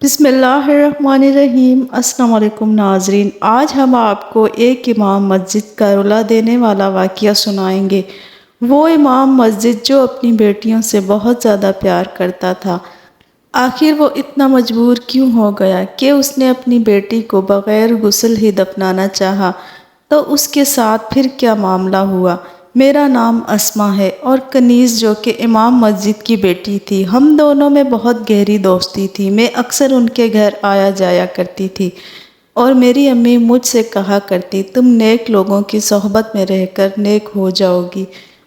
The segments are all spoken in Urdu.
بسم اللہ الرحمن الرحیم۔ السلام علیکم ناظرین، آج ہم آپ کو ایک امام مسجد کا رلا دینے والا واقعہ سنائیں گے۔ وہ امام مسجد جو اپنی بیٹیوں سے بہت زیادہ پیار کرتا تھا، آخر وہ اتنا مجبور کیوں ہو گیا کہ اس نے اپنی بیٹی کو بغیر غسل ہی دفنانا چاہا؟ تو اس کے ساتھ پھر کیا معاملہ ہوا؟ میرا نام اسما ہے اور کنیز جو کہ امام مسجد کی بیٹی تھی، ہم دونوں میں بہت گہری دوستی تھی۔ میں اکثر ان کے گھر آیا جایا کرتی تھی اور میری امی مجھ سے کہا کرتی، تم نیک لوگوں کی صحبت میں رہ کر نیک ہو جاؤ گی۔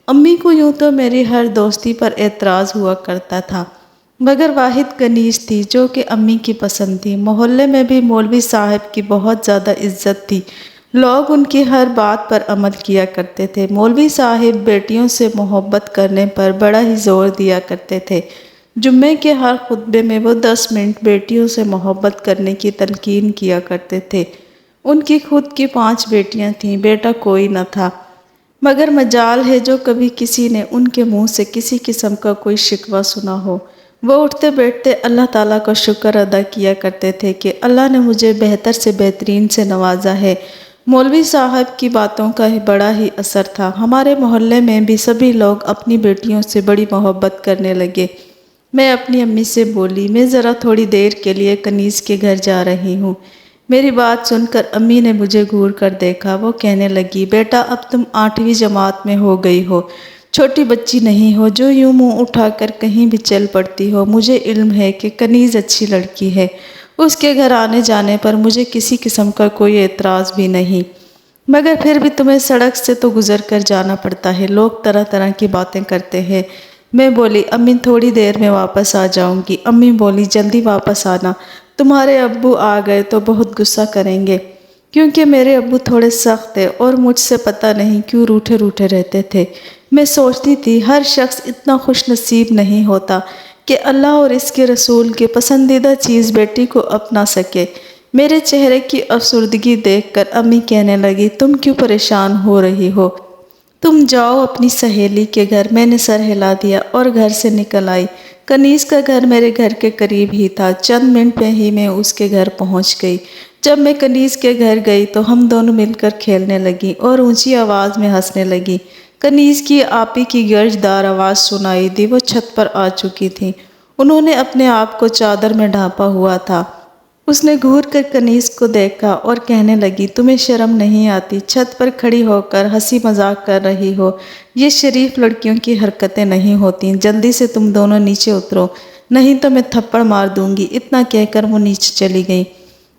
امی کو یوں تو میری ہر دوستی پر اعتراض ہوا کرتا تھا، مگر واحد کنیز تھی جو کہ امی کی پسند تھی۔ محلے میں بھی مولوی صاحب کی بہت زیادہ عزت تھی، لوگ ان کی ہر بات پر عمل کیا کرتے تھے۔ مولوی صاحب بیٹیوں سے محبت کرنے پر بڑا ہی زور دیا کرتے تھے۔ جمعے کے ہر خطبے میں وہ 10 منٹ بیٹیوں سے محبت کرنے کی تلقین کیا کرتے تھے۔ ان کی خود کی 5 بیٹیاں تھیں، بیٹا کوئی نہ تھا، مگر مجال ہے جو کبھی کسی نے ان کے منہ سے کسی قسم کا کوئی شکوہ سنا ہو۔ وہ اٹھتے بیٹھتے اللہ تعالیٰ کا شکر ادا کیا کرتے تھے کہ اللہ نے مجھے بہتر سے بہترین سے نوازا ہے۔ مولوی صاحب کی باتوں کا بڑا ہی اثر تھا۔ ہمارے محلے میں بھی سبھی لوگ اپنی بیٹیوں سے بڑی محبت کرنے لگے۔ میں اپنی امی سے بولی، میں ذرا تھوڑی دیر کے لیے کنیز کے گھر جا رہی ہوں۔ میری بات سن کر امی نے مجھے گھور کر دیکھا۔ وہ کہنے لگی، بیٹا اب تم 8ویں جماعت میں ہو گئی ہو، چھوٹی بچی نہیں ہو جو یوں منہ اٹھا کر کہیں بھی چل پڑتی ہو۔ مجھے علم ہے کہ کنیز اچھی لڑکی ہے، اس کے گھر آنے جانے پر مجھے کسی قسم کا کوئی اعتراض بھی نہیں، مگر پھر بھی تمہیں سڑک سے تو گزر کر جانا پڑتا ہے، لوگ طرح طرح کی باتیں کرتے ہیں۔ میں بولی، امی تھوڑی دیر میں واپس آ جاؤں گی۔ امی بولی، جلدی واپس آنا، تمہارے ابو آ گئے تو بہت غصہ کریں گے، کیونکہ میرے ابو تھوڑے سخت تھے اور مجھ سے پتہ نہیں کیوں روٹھے روٹھے رہتے تھے۔ میں سوچتی تھی ہر شخص اتنا خوش نصیب نہیں ہوتا کہ اللہ اور اس کے رسول کی پسندیدہ چیز بیٹی کو اپنا سکے۔ میرے چہرے کی افسردگی دیکھ کر امی کہنے لگی، تم کیوں پریشان ہو رہی ہو؟ تم جاؤ اپنی سہیلی کے گھر۔ میں نے سر ہلا دیا اور گھر سے نکل آئی۔ کنیز کا گھر میرے گھر کے قریب ہی تھا، چند منٹ میں ہی میں اس کے گھر پہنچ گئی۔ جب میں کنیز کے گھر گئی تو ہم دونوں مل کر کھیلنے لگیں اور اونچی آواز میں ہنسنے لگیں۔ کنیز کی آپی کی گرج دار آواز سنائی دی، وہ چھت پر آ چکی تھیں۔ انہوں نے اپنے آپ کو چادر میں ڈھانپا ہوا تھا۔ اس نے گھور کر کنیز کو دیکھا اور کہنے لگی، تمہیں شرم نہیں آتی؟ چھت پر کھڑی ہو کر ہنسی مذاق کر رہی ہو؟ یہ شریف لڑکیوں کی حرکتیں نہیں ہوتی، جلدی سے تم دونوں نیچے اترو، نہیں تو میں تھپڑ مار دوں گی۔ اتنا کہہ کر وہ نیچے چلی گئی۔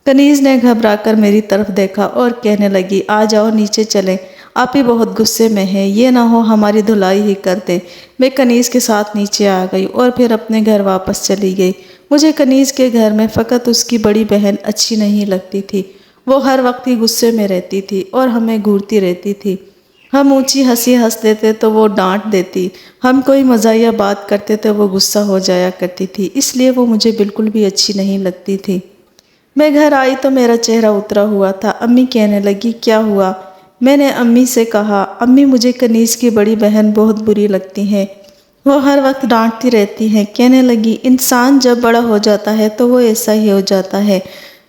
کنیز نے گھبرا کر میری طرف دیکھا اور کہنے لگی، آ جاؤ نیچے چلیں، آپی بہت غصے میں ہے، یہ نہ ہو ہماری دھلائی ہی کر دیں۔ میں کنیز کے ساتھ نیچے آ گئی اور پھر اپنے گھر واپس چلی گئی۔ مجھے کنیز کے گھر میں فقط اس کی بڑی بہن اچھی نہیں لگتی تھی، وہ ہر وقت ہی غصے میں رہتی تھی اور ہمیں گھورتی رہتی تھی۔ ہم اونچی ہنسی ہنس دیتے تو وہ ڈانٹ دیتی، ہم کوئی مزاحیہ بات کرتے تو وہ غصہ ہو جایا کرتی تھی، اس لیے وہ مجھے بالکل بھی اچھی نہیں لگتی تھی۔ میں گھر آئی تو میرا چہرہ اترا ہوا تھا۔ امی کہنے لگی، کیا ہوا؟ میں نے امی سے کہا، امی مجھے کنیز کی بڑی بہن بہت بری لگتی ہے، وہ ہر وقت ڈانٹتی رہتی ہے۔ کہنے لگی، انسان جب بڑا ہو جاتا ہے تو وہ ایسا ہی ہو جاتا ہے،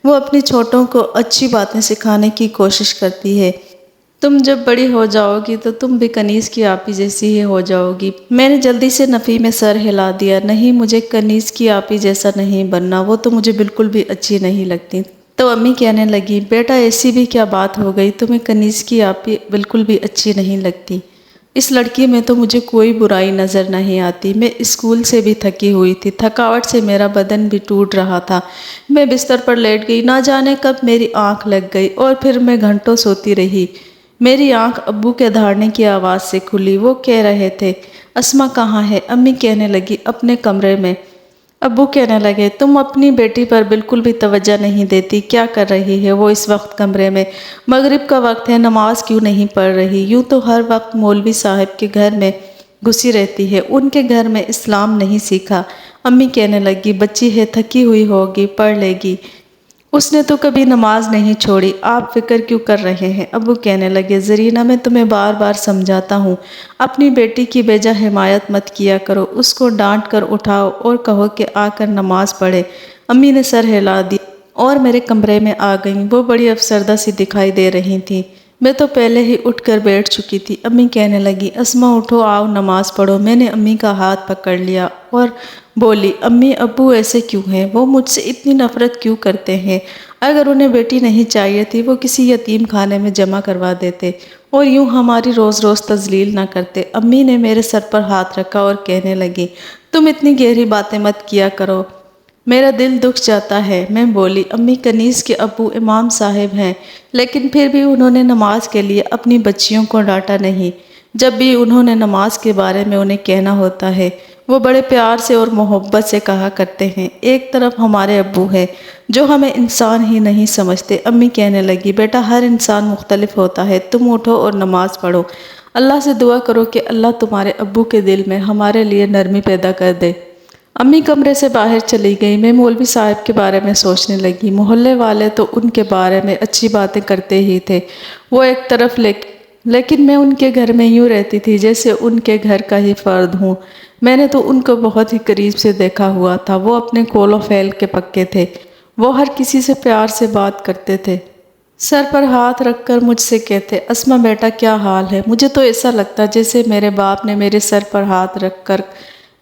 وہ اپنی چھوٹوں کو اچھی باتیں سکھانے کی کوشش کرتی ہے، تم جب بڑی ہو جاؤ گی تو تم بھی کنیز کی آپی جیسی ہی ہو جاؤ گی۔ میں نے جلدی سے نفی میں سر ہلا دیا، نہیں مجھے کنیز کی آپی جیسا نہیں بننا، وہ تو مجھے بالکل بھی اچھی نہیں لگتی۔ تو امی کہنے لگی، بیٹا ایسی بھی کیا بات ہو گئی، تمہیں کنیز کی آپی بالکل بھی اچھی نہیں لگتی؟ اس لڑکی میں تو مجھے کوئی برائی نظر نہیں آتی۔ میں اسکول سے بھی تھکی ہوئی تھی، تھکاوٹ سے میرا بدن بھی ٹوٹ رہا تھا۔ میں بستر پر لیٹ گئی، نہ جانے کب میری آنکھ لگ گئی اور پھر میں گھنٹوں سوتی رہی۔ میری آنکھ ابو کے دھاڑنے کی آواز سے کھلی، وہ کہہ رہے تھے، اسما کہاں ہے؟ امی کہنے لگی، اپنے کمرے میں۔ ابو کہنے لگے، تم اپنی بیٹی پر بالکل بھی توجہ نہیں دیتی، کیا کر رہی ہے وہ اس وقت کمرے میں؟ مغرب کا وقت ہے، نماز کیوں نہیں پڑھ رہی؟ یوں تو ہر وقت مولوی صاحب کے گھر میں گھسی رہتی ہے، ان کے گھر میں اسلام نہیں سیکھا۔ امی کہنے لگی، بچی ہے، تھکی ہوئی ہوگی، پڑھ لے گی، اس نے تو کبھی نماز نہیں چھوڑی، آپ فکر کیوں کر رہے ہیں؟ ابو کہنے لگے، زرینہ میں تمہیں بار بار سمجھاتا ہوں، اپنی بیٹی کی بے جا حمایت مت کیا کرو، اس کو ڈانٹ کر اٹھاؤ اور کہو کہ آ کر نماز پڑھے۔ امی نے سر ہلا دی اور میرے کمرے میں آ گئیں۔ وہ بڑی افسردہ سی دکھائی دے رہی تھیں۔ میں تو پہلے ہی اٹھ کر بیٹھ چکی تھی۔ امی کہنے لگی، اسما اٹھو، آؤ نماز پڑھو۔ میں نے امی کا ہاتھ پکڑ لیا اور بولی، امی ابو ایسے کیوں ہیں؟ وہ مجھ سے اتنی نفرت کیوں کرتے ہیں؟ اگر انہیں بیٹی نہیں چاہیے تھی وہ کسی یتیم خانے میں جمع کروا دیتے اور یوں ہماری روز روز تذلیل نہ کرتے۔ امی نے میرے سر پر ہاتھ رکھا اور کہنے لگی، تم اتنی گہری باتیں مت کیا کرو، میرا دل دکھ جاتا ہے۔ میں بولی، امی کنیز کے ابو امام صاحب ہیں، لیکن پھر بھی انہوں نے نماز کے لیے اپنی بچیوں کو ڈانٹا نہیں۔ جب بھی انہوں نے نماز کے بارے میں انہیں کہنا ہوتا ہے وہ بڑے پیار سے اور محبت سے کہا کرتے ہیں، ایک طرف ہمارے ابو ہیں جو ہمیں انسان ہی نہیں سمجھتے۔ امی کہنے لگی، بیٹا ہر انسان مختلف ہوتا ہے، تم اٹھو اور نماز پڑھو، اللہ سے دعا کرو کہ اللہ تمہارے ابو کے دل میں ہمارے لیے نرمی پیدا کر دے۔ امی کمرے سے باہر چلی گئی۔ میں مولوی صاحب کے بارے میں سوچنے لگی۔ محلے والے تو ان کے بارے میں اچھی باتیں کرتے ہی تھے، وہ ایک طرف، لیکن میں ان کے گھر میں یوں رہتی تھی جیسے ان کے گھر کا ہی فرد ہوں۔ میں نے تو ان کو بہت ہی قریب سے دیکھا ہوا تھا۔ وہ اپنے قول و فعل کے پکے تھے، وہ ہر کسی سے پیار سے بات کرتے تھے۔ سر پر ہاتھ رکھ کر مجھ سے کہتے، اسما بیٹا کیا حال ہے؟ مجھے تو ایسا لگتا جیسے میرے باپ نے میرے سر پر ہاتھ رکھ کر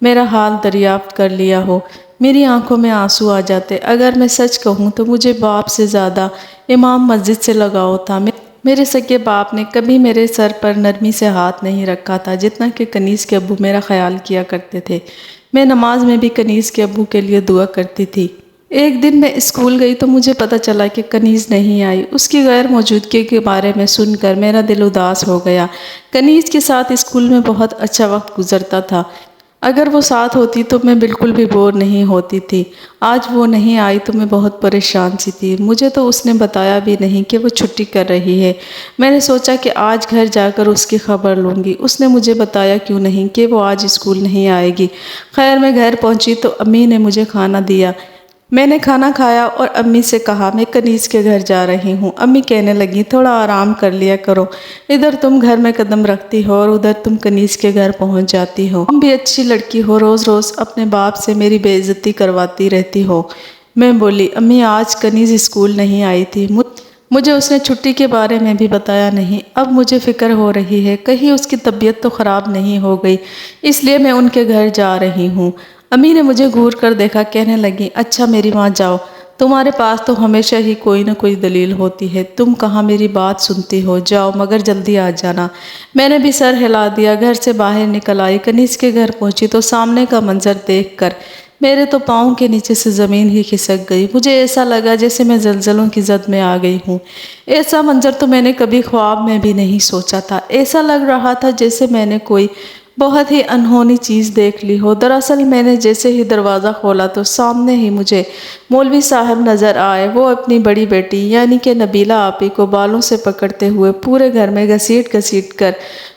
میرا حال دریافت کر لیا ہو۔ میری آنکھوں میں آنسو آ جاتے۔ اگر میں سچ کہوں تو مجھے باپ سے زیادہ امام مسجد سے لگاؤ تھا۔ میرے سگے باپ نے کبھی میرے سر پر نرمی سے ہاتھ نہیں رکھا تھا جتنا کہ کنیز کے ابو میرا خیال کیا کرتے تھے۔ میں نماز میں بھی کنیز کے ابو کے لیے دعا کرتی تھی۔ ایک دن میں اسکول گئی تو مجھے پتہ چلا کہ کنیز نہیں آئی۔ اس کی غیر موجودگی کے بارے میں سن کر میرا دل اداس ہو گیا۔ کنیز کے ساتھ اسکول میں بہت اچھا وقت گزرتا تھا۔ اگر وہ ساتھ ہوتی تو میں بالکل بھی بور نہیں ہوتی تھی۔ آج وہ نہیں آئی تو میں بہت پریشان سی تھی۔ مجھے تو اس نے بتایا بھی نہیں کہ وہ چھٹی کر رہی ہے۔ میں نے سوچا کہ آج گھر جا کر اس کی خبر لوں گی۔ اس نے مجھے بتایا کیوں نہیں کہ وہ آج اسکول نہیں آئے گی۔ خیر میں گھر پہنچی تو امی نے مجھے کھانا دیا۔ میں نے کھانا کھایا اور امی سے کہا، میں کنیز کے گھر جا رہی ہوں۔ امی کہنے لگی، تھوڑا آرام کر لیا کرو، ادھر تم گھر میں قدم رکھتی ہو اور ادھر تم کنیز کے گھر پہنچ جاتی ہو۔ تم بھی اچھی لڑکی ہو، روز روز اپنے باپ سے میری بے عزتی کرواتی رہتی ہو۔ میں بولی، امی آج کنیز اسکول نہیں آئی تھی، مجھے اس نے چھٹی کے بارے میں بھی بتایا نہیں۔ اب مجھے فکر ہو رہی ہے کہیں اس کی طبیعت تو خراب نہیں ہو گئی، اس لیے میں ان کے گھر جا رہی ہوں۔ امی نے مجھے گھور کر دیکھا، کہنے لگی، اچھا میری ماں جاؤ، تمہارے پاس تو ہمیشہ ہی کوئی نہ کوئی دلیل ہوتی ہے، تم کہاں میری بات سنتی ہو، جاؤ مگر جلدی آ جانا۔ میں نے بھی سر ہلا دیا، گھر سے باہر نکل آئی۔ کنیز کے گھر پہنچی تو سامنے کا منظر دیکھ کر میرے تو پاؤں کے نیچے سے زمین ہی کھسک گئی۔ مجھے ایسا لگا جیسے میں زلزلوں کی زد میں آ گئی ہوں۔ ایسا منظر تو میں نے کبھی خواب میں بھی نہیں سوچا تھا۔ ایسا لگ رہا تھا جیسے میں نے کوئی بہت ہی انہونی چیز دیکھ لی ہو۔ دراصل میں نے جیسے ہی دروازہ کھولا تو سامنے ہی مجھے مولوی صاحب نظر آئے۔ وہ اپنی بڑی بیٹی یعنی کہ نبیلہ آپی کو بالوں سے پکڑتے ہوئے پورے گھر میں گھسیٹ گھسیٹ کر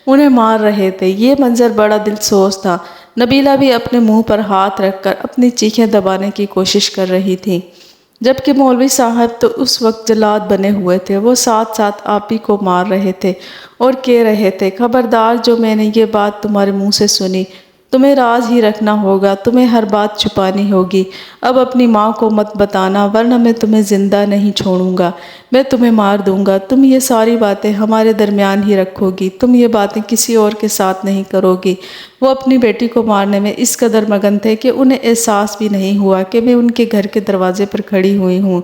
انہیں مار رہے تھے۔ یہ منظر بڑا دلسوز تھا۔ نبیلہ بھی اپنے منہ پر ہاتھ رکھ کر اپنی چیخیں دبانے کی کوشش کر رہی تھی، جبکہ مولوی صاحب تو اس وقت جلاد بنے ہوئے تھے۔ وہ ساتھ ساتھ آپی کو مار رہے تھے اور کہہ رہے تھے، خبردار جو میں نے یہ بات تمہارے منہ سے سنی، تمہیں راز ہی رکھنا ہوگا، تمہیں ہر بات چھپانی ہوگی، اب اپنی ماں کو مت بتانا ورنہ میں تمہیں زندہ نہیں چھوڑوں گا، میں تمہیں مار دوں گا، تم یہ ساری باتیں ہمارے درمیان ہی رکھو گی، تم یہ باتیں کسی اور کے ساتھ نہیں کرو گی۔ وہ اپنی بیٹی کو مارنے میں اس قدر مگن تھے کہ انہیں احساس بھی نہیں ہوا کہ میں ان کے گھر کے دروازے پر کھڑی ہوئی ہوں۔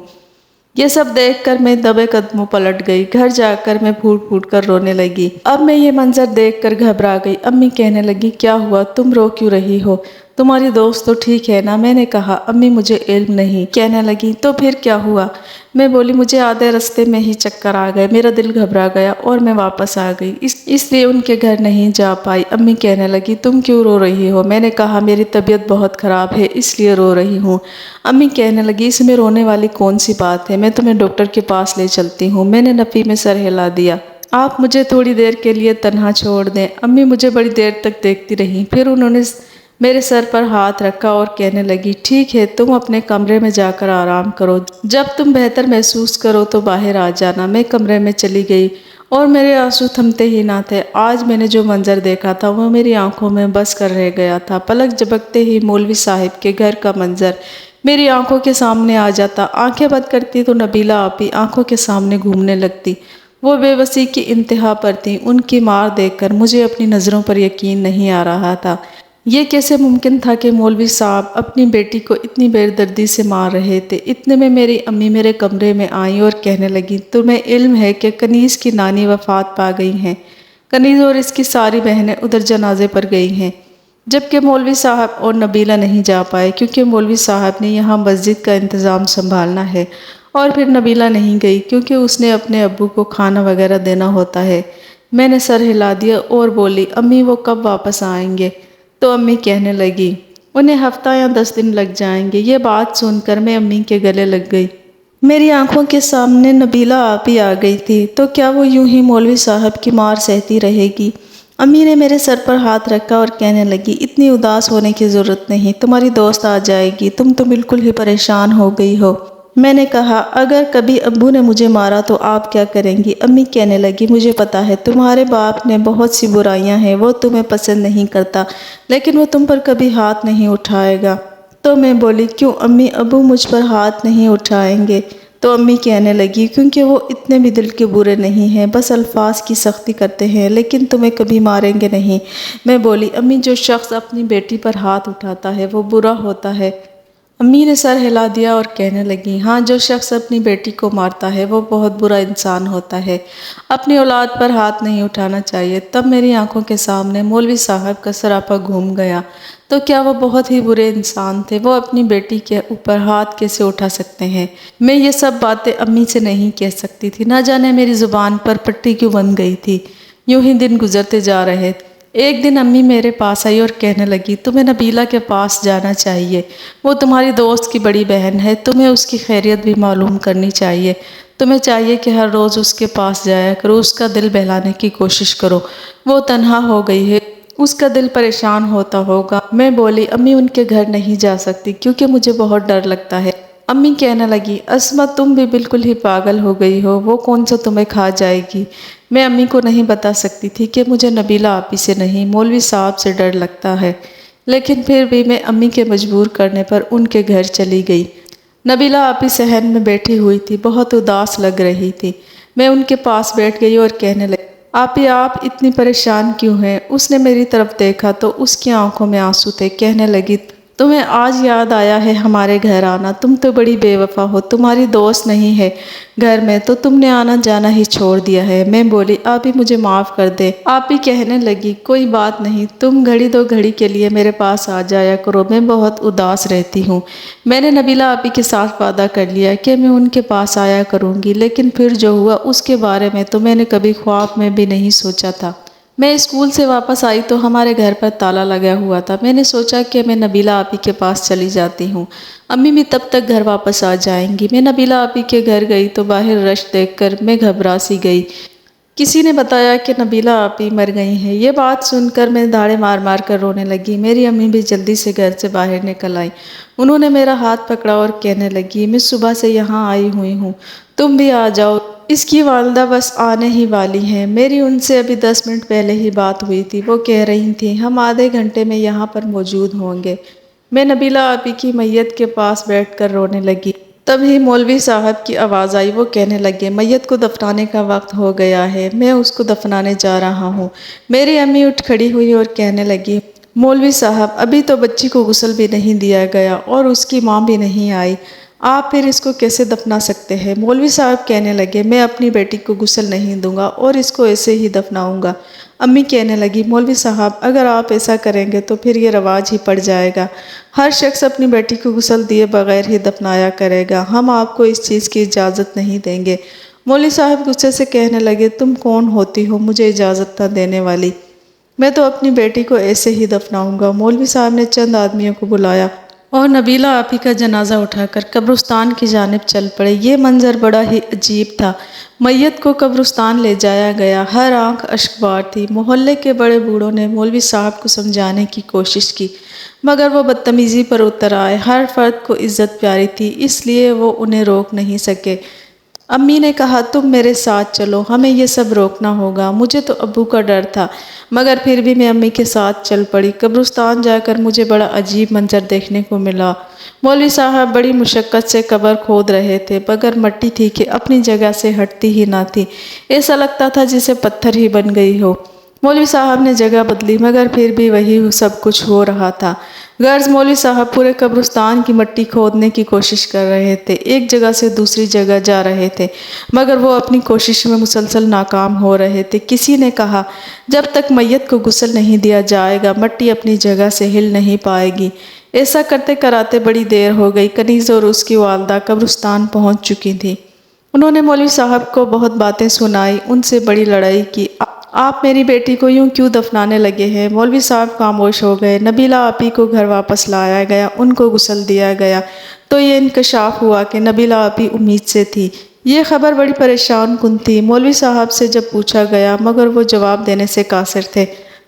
یہ سب دیکھ کر میں دبے قدموں پلٹ گئی۔ گھر جا کر میں پھوٹ پھوٹ کر رونے لگی۔ اب میں یہ منظر دیکھ کر گھبرا گئی۔ امی کہنے لگی، کیا ہوا، تم رو کیوں رہی ہو، تمہاری دوست تو ٹھیک ہے نا؟ میں نے کہا، امی مجھے علم نہیں۔ کہنے لگی، تو پھر کیا ہوا؟ میں بولی، مجھے آدھے رستے میں ہی چکر آ گئے، میرا دل گھبرا گیا اور میں واپس آ گئی، اس لیے ان کے گھر نہیں جا پائی۔ امی کہنے لگی، تم کیوں رو رہی ہو؟ میں نے کہا، میری طبیعت بہت خراب ہے اس لیے رو رہی ہوں۔ امی کہنے لگی، اس میں رونے والی کون سی بات ہے، میں تمہیں ڈاکٹر کے پاس لے چلتی ہوں۔ میں نے نفی میں سر ہلا دیا، آپ مجھے تھوڑی دیر کے لیے تنہا چھوڑ دیں۔ امی مجھے بڑی دیر تک دیکھتی رہیں، پھر انہوں نے میرے سر پر ہاتھ رکھا اور کہنے لگی، ٹھیک ہے، تم اپنے کمرے میں جا کر آرام کرو، جب تم بہتر محسوس کرو تو باہر آ جانا۔ میں کمرے میں چلی گئی اور میرے آنسو تھمتے ہی نہ تھے۔ آج میں نے جو منظر دیکھا تھا وہ میری آنکھوں میں بس کر رہ گیا تھا۔ پلک جھپکتے ہی مولوی صاحب کے گھر کا منظر میری آنکھوں کے سامنے آ جاتا، آنکھیں بند کرتی تو نبیلہ آپی آنکھوں کے سامنے گھومنے لگتی۔ وہ بے بسی کی انتہا پر تھی، ان کی مار دیکھ کر مجھے اپنی نظروں پر یقین نہیں آ رہا تھا۔ یہ کیسے ممکن تھا کہ مولوی صاحب اپنی بیٹی کو اتنی بے دردی سے مار رہے تھے؟ اتنے میں میری امی میرے کمرے میں آئیں اور کہنے لگیں، تمہیں علم ہے کہ کنیز کی نانی وفات پا گئی ہیں؟ کنیز اور اس کی ساری بہنیں ادھر جنازے پر گئی ہیں، جبکہ مولوی صاحب اور نبیلہ نہیں جا پائے کیونکہ مولوی صاحب نے یہاں مسجد کا انتظام سنبھالنا ہے، اور پھر نبیلہ نہیں گئی کیونکہ اس نے اپنے ابو کو کھانا وغیرہ دینا ہوتا ہے۔ میں نے سر ہلا دیا اور بولی، امی وہ کب واپس آئیں گے؟ تو امی کہنے لگی، انہیں ہفتہ یا 10 دن لگ جائیں گے۔ یہ بات سن کر میں امی کے گلے لگ گئی۔ میری آنکھوں کے سامنے نبیلہ آپی آ گئی تھی، تو کیا وہ یوں ہی مولوی صاحب کی مار سہتی رہے گی؟ امی نے میرے سر پر ہاتھ رکھا اور کہنے لگی، اتنی اداس ہونے کی ضرورت نہیں، تمہاری دوست آ جائے گی، تم تو بالکل ہی پریشان ہو گئی ہو۔ میں نے کہا، اگر کبھی ابو نے مجھے مارا تو آپ کیا کریں گی؟ امی کہنے لگی، مجھے پتا ہے تمہارے باپ نے بہت سی برائیاں ہیں، وہ تمہیں پسند نہیں کرتا، لیکن وہ تم پر کبھی ہاتھ نہیں اٹھائے گا۔ تو میں بولی، کیوں امی، ابو مجھ پر ہاتھ نہیں اٹھائیں گے؟ تو امی کہنے لگی، کیونکہ وہ اتنے بھی دل کے برے نہیں ہیں، بس الفاظ کی سختی کرتے ہیں، لیکن تمہیں کبھی ماریں گے نہیں۔ میں بولی، امی جو شخص اپنی بیٹی پر ہاتھ اٹھاتا ہے وہ برا ہوتا ہے؟ امی نے سر ہلا دیا اور کہنے لگی، ہاں، جو شخص اپنی بیٹی کو مارتا ہے وہ بہت برا انسان ہوتا ہے، اپنی اولاد پر ہاتھ نہیں اٹھانا چاہیے۔ تب میری آنکھوں کے سامنے مولوی صاحب کا سراپا گھوم گیا۔ تو کیا وہ بہت ہی برے انسان تھے؟ وہ اپنی بیٹی کے اوپر ہاتھ کیسے اٹھا سکتے ہیں؟ میں یہ سب باتیں امی سے نہیں کہہ سکتی تھی، نہ جانے میری زبان پر پٹی کیوں بن گئی تھی۔ یوں ہی دن گزرتے جا رہے تھے۔ ایک دن امی میرے پاس آئی اور کہنے لگی، تمہیں نبیلہ کے پاس جانا چاہیے، وہ تمہاری دوست کی بڑی بہن ہے، تمہیں اس کی خیریت بھی معلوم کرنی چاہیے، تمہیں چاہیے کہ ہر روز اس کے پاس جایا کرو، اس کا دل بہلانے کی کوشش کرو، وہ تنہا ہو گئی ہے، اس کا دل پریشان ہوتا ہوگا۔ میں بولی، امی ان کے گھر نہیں جا سکتی کیونکہ مجھے بہت ڈر لگتا ہے۔ امی کہنے لگی، عصمت تم بھی بالکل ہی پاگل ہو گئی ہو، وہ کون سا تمہیں کھا جائے گی؟ میں امی کو نہیں بتا سکتی تھی کہ مجھے نبیلہ آپی سے نہیں، مولوی صاحب سے ڈر لگتا ہے، لیکن پھر بھی میں امی کے مجبور کرنے پر ان کے گھر چلی گئی۔ نبیلہ آپی صحن میں بیٹھی ہوئی تھی، بہت اداس لگ رہی تھی۔ میں ان کے پاس بیٹھ گئی اور کہنے لگی، آپی آپ اتنی پریشان کیوں ہیں؟ اس نے میری طرف دیکھا تو اس کی آنکھوں میں آنسو تھے۔ کہنے لگی، تمہیں آج یاد آیا ہے ہمارے گھر آنا؟ تم تو بڑی بے وفا ہو، تمہاری دوست نہیں ہے گھر میں تو تم نے آنا جانا ہی چھوڑ دیا ہے۔ میں بولی، آپی مجھے معاف کر دے۔ آپی کہنے لگی، کوئی بات نہیں، تم گھڑی دو گھڑی کے لیے میرے پاس آ جایا کرو، میں بہت اداس رہتی ہوں۔ میں نے نبیلہ آپی کے ساتھ وعدہ کر لیا کہ میں ان کے پاس آیا کروں گی، لیکن پھر جو ہوا اس کے بارے میں تو میں نے کبھی خواب میں بھی نہیں سوچا تھا۔ میں اسکول سے واپس آئی تو ہمارے گھر پر تالا لگا ہوا تھا۔ میں نے سوچا کہ میں نبیلہ آپی کے پاس چلی جاتی ہوں، امی بھی تب تک گھر واپس آ جائیں گی۔ میں نبیلہ آپی کے گھر گئی تو باہر رش دیکھ کر میں گھبرا سی گئی۔ کسی نے بتایا کہ نبیلہ آپی مر گئی ہیں۔ یہ بات سن کر میں دھاڑے مار مار کر رونے لگی۔ میری امی بھی جلدی سے گھر سے باہر نکل آئی۔ انہوں نے میرا ہاتھ پکڑا اور کہنے لگی، میں صبح سے یہاں آئی ہوئی ہوں، تم بھی آ جاؤ، اس کی والدہ بس آنے ہی والی ہیں۔ میری ان سے ابھی 10 منٹ پہلے ہی بات ہوئی تھی، وہ کہہ رہی تھیں ہم آدھے گھنٹے میں یہاں پر موجود ہوں گے۔ میں نبیلہ آپی کی میت کے پاس بیٹھ کر رونے لگی۔ تبھی مولوی صاحب کی آواز آئی، وہ کہنے لگے، میت کو دفنانے کا وقت ہو گیا ہے، میں اس کو دفنانے جا رہا ہوں۔ میری امی اٹھ کھڑی ہوئی اور کہنے لگی، مولوی صاحب ابھی تو بچی کو غسل بھی نہیں دیا گیا اور اس کی ماں بھی نہیں آئی، آپ پھر اس کو کیسے دفنا سکتے ہیں؟ مولوی صاحب کہنے لگے، میں اپنی بیٹی کو غسل نہیں دوں گا اور اس کو ایسے ہی دفناؤں گا۔ امی کہنے لگی، مولوی صاحب اگر آپ ایسا کریں گے تو پھر یہ رواج ہی پڑ جائے گا، ہر شخص اپنی بیٹی کو غسل دیے بغیر ہی دفنایا کرے گا، ہم آپ کو اس چیز کی اجازت نہیں دیں گے۔ مولوی صاحب غصے سے کہنے لگے، تم کون ہوتی ہو مجھے اجازت نہ دینے والی؟ میں تو اپنی بیٹی کو ایسے ہی دفناؤں گا۔ مولوی صاحب نے چند آدمیوں کو بلایا اور نبیلہ آپی کا جنازہ اٹھا کر قبرستان کی جانب چل پڑے۔ یہ منظر بڑا ہی عجیب تھا۔ میت کو قبرستان لے جایا گیا، ہر آنکھ اشک بار تھی۔ محلے کے بڑے بوڑھوں نے مولوی صاحب کو سمجھانے کی کوشش کی، مگر وہ بدتمیزی پر اتر آئے۔ ہر فرد کو عزت پیاری تھی، اس لیے وہ انہیں روک نہیں سکے۔ امی نے کہا تم میرے ساتھ چلو، ہمیں یہ سب روکنا ہوگا۔ مجھے تو ابو کا ڈر تھا مگر پھر بھی میں امی کے ساتھ چل پڑی۔ قبرستان جا کر مجھے بڑا عجیب منظر دیکھنے کو ملا۔ مولوی صاحب بڑی مشقت سے قبر کھود رہے تھے مگر مٹی تھی کہ اپنی جگہ سے ہٹتی ہی نہ تھی، ایسا لگتا تھا جسے پتھر ہی بن گئی ہو۔ مولوی صاحب نے جگہ بدلی مگر پھر بھی وہی سب کچھ ہو رہا تھا۔ غرض مولوی صاحب پورے قبرستان کی مٹی کھودنے کی کوشش کر رہے تھے، ایک جگہ سے دوسری جگہ جا رہے تھے مگر وہ اپنی کوشش میں مسلسل ناکام ہو رہے تھے۔ کسی نے کہا جب تک میت کو غسل نہیں دیا جائے گا مٹی اپنی جگہ سے ہل نہیں پائے گی۔ ایسا کرتے کراتے بڑی دیر ہو گئی۔ کنیز اور اس کی والدہ قبرستان پہنچ چکی تھی۔ انہوں نے مولوی صاحب کو بہت باتیں سنائی، ان سے بڑی لڑائی کی۔ آپ میری بیٹی کو یوں کیوں دفنانے لگے ہیں؟ مولوی صاحب خاموش ہو گئے۔ نبیلہ آپی کو گھر واپس لایا گیا، ان کو غسل دیا گیا تو یہ انکشاف ہوا کہ نبیلہ آپی امید سے تھی۔ یہ خبر بڑی پریشان کن تھی۔ مولوی صاحب سے جب پوچھا گیا مگر وہ جواب دینے سے قاصر تھے۔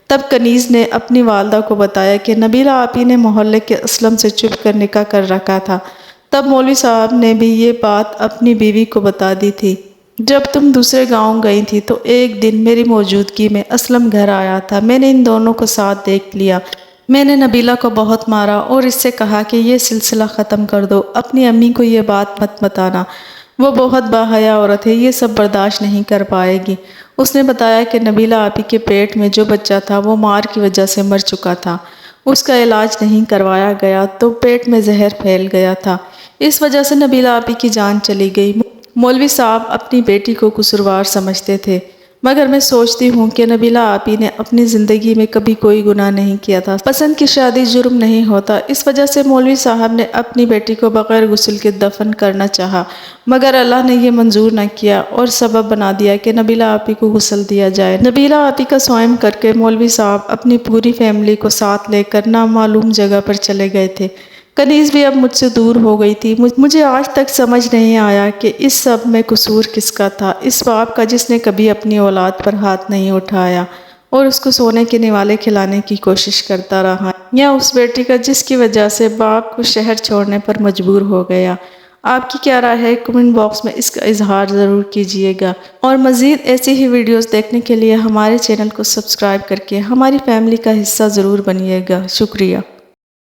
تب کنیز نے اپنی والدہ کو بتایا کہ نبیلہ آپی نے محلے کے اسلم سے چھپ کر نکاح کر رکھا تھا۔ تب مولوی صاحب نے بھی یہ بات اپنی بیوی کو بتا دی تھی۔ جب تم دوسرے گاؤں گئی تھی تو ایک دن میری موجودگی میں اسلم گھر آیا تھا۔ میں نے ان دونوں کو ساتھ دیکھ لیا۔ میں نے نبیلہ کو بہت مارا اور اس سے کہا کہ یہ سلسلہ ختم کر دو، اپنی امی کو یہ بات مت بتانا، وہ بہت باحیا عورت ہے، یہ سب برداشت نہیں کر پائے گی۔ اس نے بتایا کہ نبیلہ آپی کے پیٹ میں جو بچہ تھا وہ مار کی وجہ سے مر چکا تھا، اس کا علاج نہیں کروایا گیا تو پیٹ میں زہر پھیل گیا تھا، اس وجہ سے نبیلہ آپی کی جان چلی گئی۔ مولوی صاحب اپنی بیٹی کو قصوروار سمجھتے تھے مگر میں سوچتی ہوں کہ نبیلہ آپی نے اپنی زندگی میں کبھی کوئی گناہ نہیں کیا تھا۔ پسند کی شادی جرم نہیں ہوتا، اس وجہ سے مولوی صاحب نے اپنی بیٹی کو بغیر غسل کے دفن کرنا چاہا مگر اللہ نے یہ منظور نہ کیا اور سبب بنا دیا کہ نبیلہ آپی کو غسل دیا جائے۔ نبیلہ آپی کا صوائم کر کے مولوی صاحب اپنی پوری فیملی کو ساتھ لے کر نامعلوم جگہ پر چلے گئے تھے۔ کنیز بھی اب مجھ سے دور ہو گئی تھی۔ مجھے آج تک سمجھ نہیں آیا کہ اس سب میں قصور کس کا تھا، اس باپ کا جس نے کبھی اپنی اولاد پر ہاتھ نہیں اٹھایا اور اس کو سونے کے نوالے کھلانے کی کوشش کرتا رہا، یا اس بیٹی کا جس کی وجہ سے باپ کو شہر چھوڑنے پر مجبور ہو گیا۔ آپ کی کیا رائے ہے؟ کمنٹ باکس میں اس کا اظہار ضرور کیجیے گا، اور مزید ایسی ہی ویڈیوز دیکھنے کے لیے ہمارے چینل کو سبسکرائب کر کے ہماری فیملی کا حصہ ضرور بنیے گا۔ شکریہ۔